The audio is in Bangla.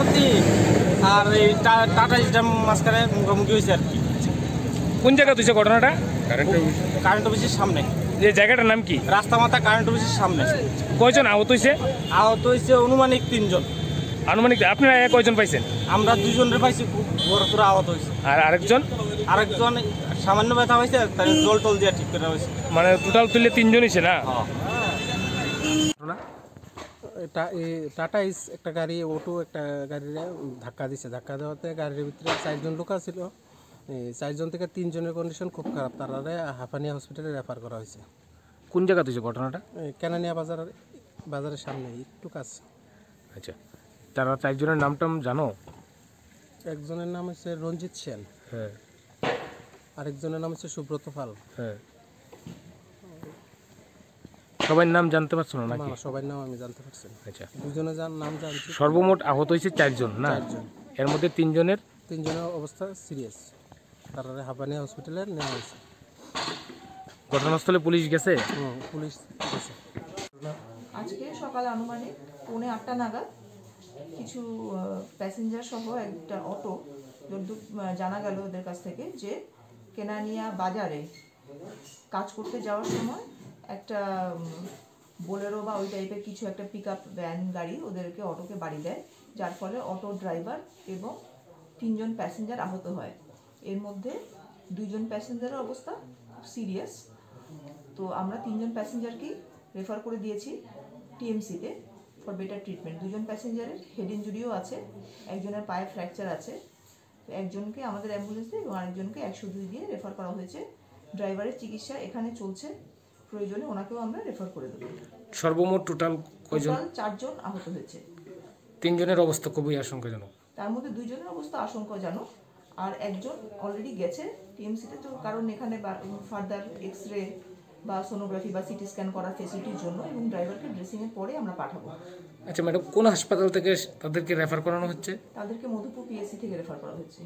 মারুতি আর এই টাটা স্ট্যাম মাঝখানে মুখোমুখি হয়েছে আর কি। কোন জায়গা তুইছে ঘটনাটা? কারেন্ট অফিসের সামনে। যে জায়গাটার নাম কি? রাস্তা মাথা কারেন্ট অফিসের সামনে। কয়জন আহত হয়েছে? আহত হয়েছে অনুমানিক 3 জন। আনুমানিক আপনারা কয়জন পাইছেন? আমরা 2 জনের পাইছি, খুব বড় তোরা আহত হয়েছে। আর আরেকজন সামান্য ব্যথা হয়েছে, তাই জল টল দিয়ে ঠিক করা হয়েছে। মানে টোটাল তুললে 3 জন হয়েছে না? টাটা ইস একটা গাড়ি, অটো একটা গাড়ির ধাক্কা দিছে। ধাক্কা দেওয়াতে গাড়ির ভিতরে 4 জন লোক ছিল। 4 জন থেকে 3 জনের কন্ডিশন খুব খারাপ, তারা হাফানিয়া হসপিটালে রেফার করা হয়েছে। কোন জায়গা তুইছে ঘটনাটা? কেনানিয়া বাজারের সামনে একটু কাছে। আচ্ছা, তারা 4 জনের নামটাম জানো? একজনের নাম হচ্ছে রঞ্জিত সেন, হ্যাঁ। আরেকজনের নাম হচ্ছে সুব্রত পাল। হ্যাঁ। সবার নাম জানতে পারছো না নাকি? না, সবার নাম আমি জানতে পারছি না। আচ্ছা, 2 জনের নাম জানছি। সর্বমোট আহত হয়েছে 4 জন না? 4 জন। এর মধ্যে 3 জনের অবস্থা সিরিয়াস, তারা হাফানিয়া হসপিটালে নেওয়া হয়েছে। ঘটনাস্থলে পুলিশ গেছে? পুলিশ গেছে। আজকে সকালে আনুমানিক 7:45 নাগাদ কিছু প্যাসেঞ্জার সহ একটা অটো, যতদূর জানা গেল ওদের কাছ থেকে, যে কেনানিয়া বাজারে কাজ করতে যাওয়ার সময় একটা বোলেরো বা ওই টাইপের কিছু একটা পিকআপ ভ্যান গাড়ি ওদেরকে অটোকে বাড়ি দেয়, যার ফলে অটো ড্রাইভার এবং 3 জন প্যাসেঞ্জার আহত হয়। এর মধ্যে 2 জন প্যাসেঞ্জারের অবস্থা সিরিয়াস। তো আমরা 3 জন প্যাসেঞ্জারকেই রেফার করে দিয়েছি টিএমসিতে ফর বেটার ট্রিটমেন্ট। 2 জন প্যাসেঞ্জারের হেড ইঞ্জুরিও আছে, একজনের পায়ে ফ্র্যাকচার আছে। তো একজনকে আমাদের অ্যাম্বুলেন্সে এবং আরেকজনকে 102 দিয়ে রেফার করা হয়েছে। ড্রাইভারের চিকিৎসা এখানে চলছে, প্রয়োজনে ওনাকেও আমরা রেফার করে দেবো। সর্বমোট টোটাল কয়জন? 4 জন আহত হয়েছে। 3 জনের অবস্থা খুবই আশঙ্কাজনক। তার মধ্যে 2 জনের অবস্থা আশঙ্কাজনক, আর একজন অলরেডি গেছে টিএমসিতে। তো কারণ এখানে ফার্দার এক্সরে বা সোনোগ্রাফি বা সিটি স্ক্যান করার ফেসিলিটির জন্য, এবং ড্রাইভারকে ড্রেসিংয়ের পরে আমরা পাঠাবো। আচ্ছা ম্যাডাম, কোন হাসপাতাল থেকে তাদেরকে রেফার করানো হচ্ছে? তাদেরকে মধুপুর পিএসসি থেকে রেফার করা হচ্ছে।